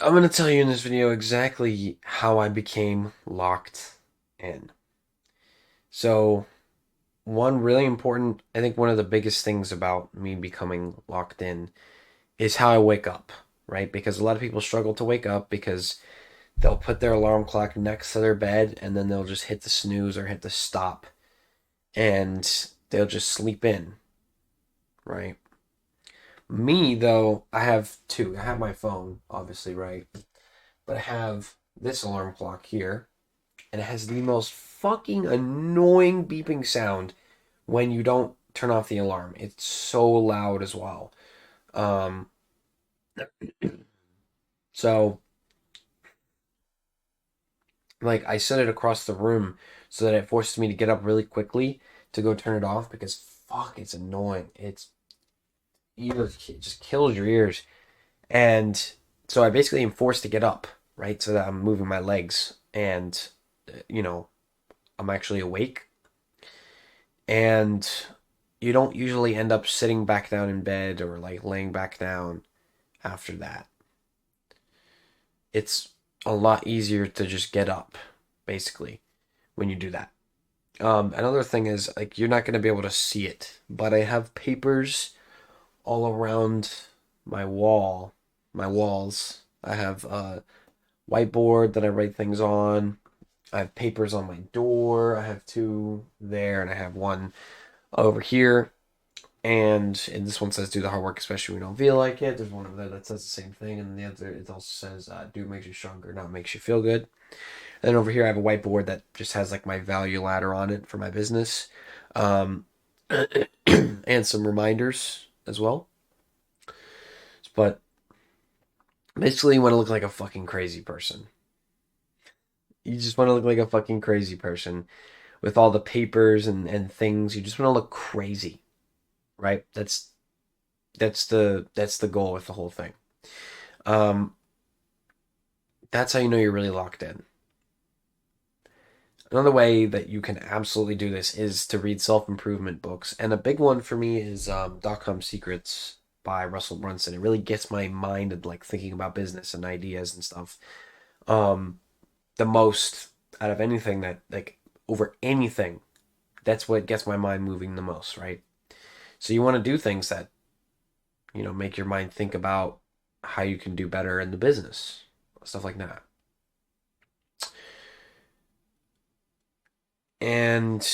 I'm going to tell you in this video exactly how I became locked in. So, one really important, I think one of the biggest things about me becoming locked in is how I wake up, right? Because a lot of people struggle to wake up because they'll put their alarm clock next to their bed and then they'll just hit the snooze or hit the stop and they'll just sleep in, right? Me, though, I have two. I have my phone, obviously, right? But I have this alarm clock here and it has the most fucking annoying beeping sound when you don't turn off the alarm. It's so loud as well. Um, so like I set it across the room so that it forces me to get up really quickly to go turn it off because fuck, it's annoying. It just kills your ears. And so I basically am forced to get up, right? So that I'm moving my legs and you know, I'm actually awake. And you don't usually end up sitting back down in bed or like laying back down after that. It's a lot easier to just get up, basically, when you do that. Another thing is like you're not going to be able to see it, but I have papers all around my wall, my walls. I have a whiteboard that I write things on. I have papers on my door. I have two there, and I have one over here. And this one says do the hard work, especially when you don't feel like it. There's one over there that says the same thing, and the other it also says do makes you stronger, not makes you feel good. And then over here I have a whiteboard that just has like my value ladder on it for my business, um, and some reminders as well. But basically, you want to look like a fucking crazy person. You just want to look like a fucking crazy person with all the papers and things. You just want to look crazy, right? That's the goal with the whole thing. Um, that's how you know you're really locked in. Another way that you can absolutely do this is to read self-improvement books. And a big one for me is Dot-Com Secrets by Russell Brunson. It really gets my mind and like thinking about business and ideas and stuff. Um, the most out of anything that like over anything, that's what gets my mind moving the most, right? So you want to do things that, make your mind think about how you can do better in the business, stuff like that. And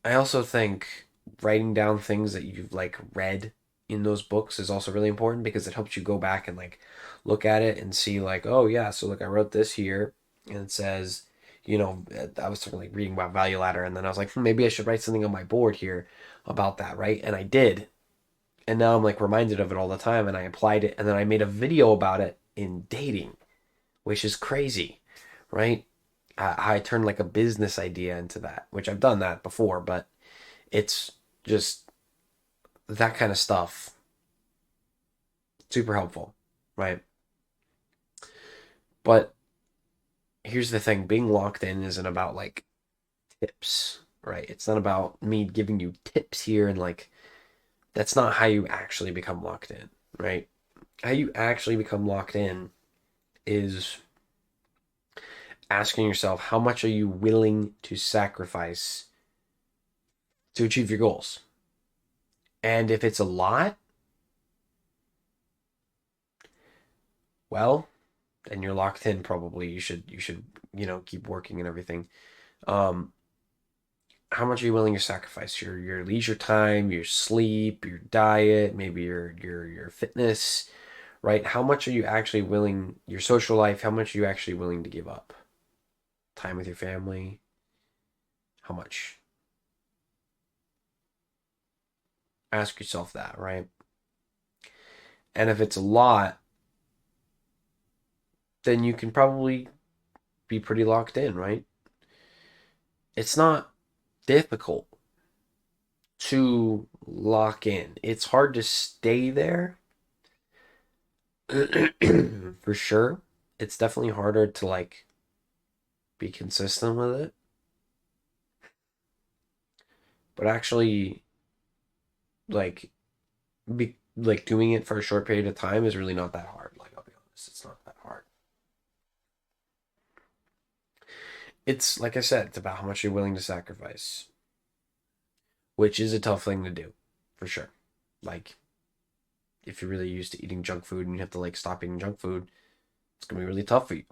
I also think writing down things that you've like read in those books is also really important because it helps you go back and like look at it and see like, oh yeah, so look, I wrote this here and it says, I was sort of like reading about value ladder and then I was like, maybe I should write something on my board here about that, right? And I did. And now I'm like reminded of it all the time and I applied it and then I made a video about it in dating, which is crazy, right? I turned like a business idea into that, which I've done that before, but it's just that kind of stuff. Super helpful, right? But here's the thing, being locked in isn't about like tips, right? It's not about me giving you tips here and like that's not how you actually become locked in, right? How you actually become locked in is asking yourself how much are you willing to sacrifice to achieve your goals? And if it's a lot, well, then you're locked in probably. You should, keep working and everything. Um, how much are you willing to sacrifice? Your leisure time, your sleep, your diet, maybe your fitness, right? How much are you actually willing, your social life, how much are you actually willing to give up? Time with your family, how much? Ask yourself that, right? And if it's a lot, then you can probably be pretty locked in, right? It's not difficult to lock in. It's hard to stay there for sure. It's definitely harder to like be consistent with it, but actually like be like doing it for a short period of time is really not that hard. Like I'll be honest, it's not that it's like I said, it's about how much you're willing to sacrifice, which is a tough thing to do, for sure. Like, if you're really used to eating junk food and you have to like stop eating junk food, it's gonna be really tough for you.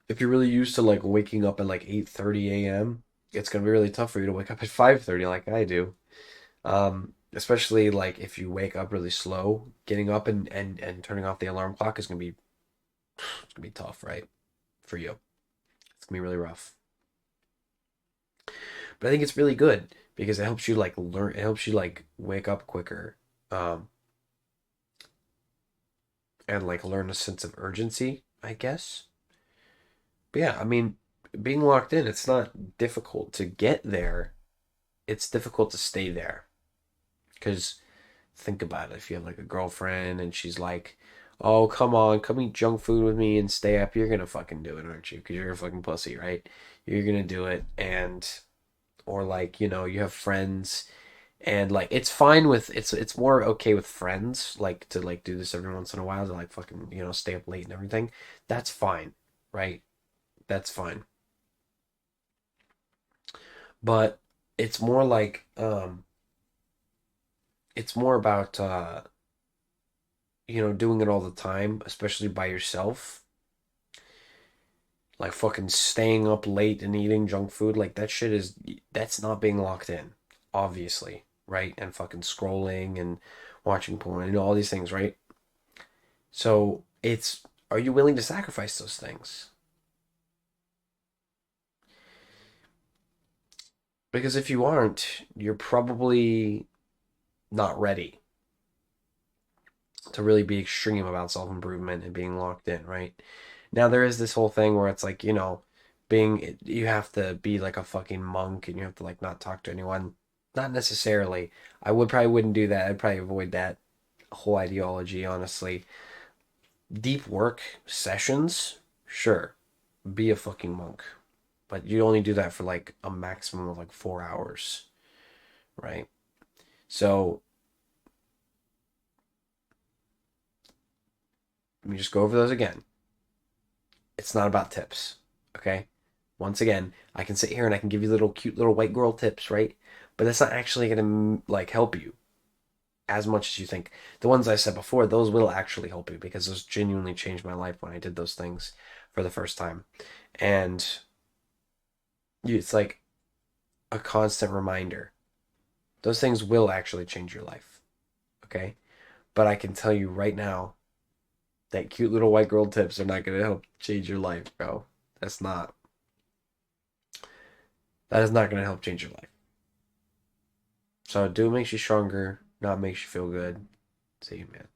If you're really used to like waking up at like 8:30 a.m., it's gonna be really tough for you to wake up at 5:30 like I do. Especially like if you wake up really slow, getting up and turning off the alarm clock is gonna be tough, right? For you. It's gonna be really rough. But I think it's really good because it helps you like learn, it helps you like wake up quicker, um, and like learn a sense of urgency, I guess. But yeah, I mean, being locked in, it's not difficult to get there. It's difficult to stay there. Because think about it, if you have like a girlfriend and she's like, "Oh, come on, come eat junk food with me and stay up," you're gonna fucking do it, aren't you? Because you're a fucking pussy, right? You're gonna do it, and or like you have friends and like it's fine with it's more okay with friends like to like do this every once in a while to like fucking stay up late and everything. That's fine, right? That's fine. But it's more like it's more about doing it all the time, especially by yourself. Like fucking staying up late and eating junk food, like that shit is that's not being locked in, obviously, right? And fucking scrolling and watching porn and all these things, right? So it's are you willing to sacrifice those things? Because if you aren't, you're probably not ready to really be extreme about self-improvement and being locked in, right? Now there is this whole thing where it's like, being you have to be like a fucking monk and you have to like not talk to anyone. Not necessarily. I would probably wouldn't do that. I'd probably avoid that whole ideology, honestly. Deep work sessions, sure. Be a fucking monk. But you only do that for like a maximum of like 4 hours, right? So let me just go over those again. It's not about tips, okay? Once again, I can sit here and I can give you little cute little white girl tips, right? But that's not actually gonna like help you as much as you think. The ones I said before, those will actually help you because those genuinely changed my life when I did those things for the first time. And it's like a constant reminder. Those things will actually change your life, okay? But I can tell you right now that cute little white girl tips are not gonna help change your life, bro. That's not. That is not gonna help change your life. So do what makes you stronger, not makes you feel good. See you, man.